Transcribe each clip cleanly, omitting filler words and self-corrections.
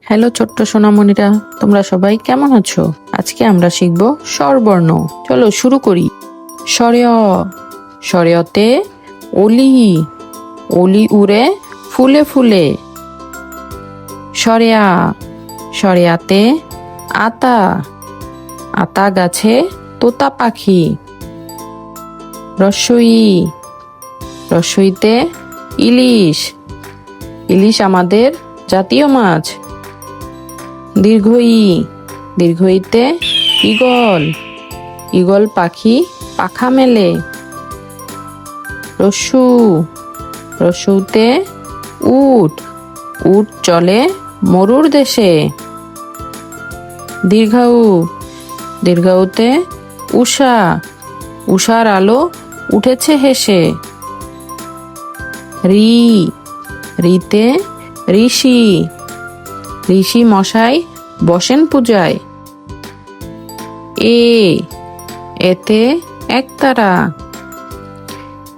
Hello ছোট্ট সোনামণিরা, তোমরা সবাই কেমন আছো? আজকে আমরা শিখব স্বরবর্ণ। চলো শুরু করি। স্বরে অ, স্বরে অতে অলি, অলি উড়ে ফুলে ফুলে। স্বরে আ, স্বরে আতে আতা, আতা গাছে তোতা পাখি। রস্বই, রস্বইতে ইলিশ, ইলিশ আমাদের জাতীয় মাছ। দীর্ঘই, দীর্ঘইতে ঈগল, ঈগল পাখি পাখা মেলে। রস্যু, রস্যুতে উট, উট চলে মরুর দেশে। দীর্ঘাউ, দীর্ঘাউতে উষা, উষার আলো উঠেছে হেসে। রি, রিতে ঋষি, ঋষি মশাই বসেন পূজায়। এ, এতে একতারা,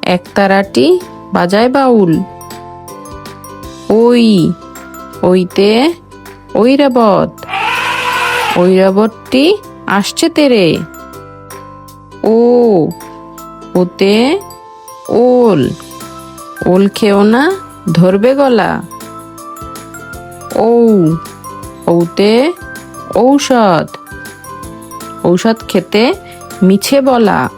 একতারাটি বাজায় বাউল। ওই, ওইতে ঐরাবত, ঐরাবতটি আসছে তেরে। ও, ওতে ওল, ওল খেও না ধরবে গলা। ঔ, ঔতে ঔষধ, ঔষধ খেতে মিছে বলা।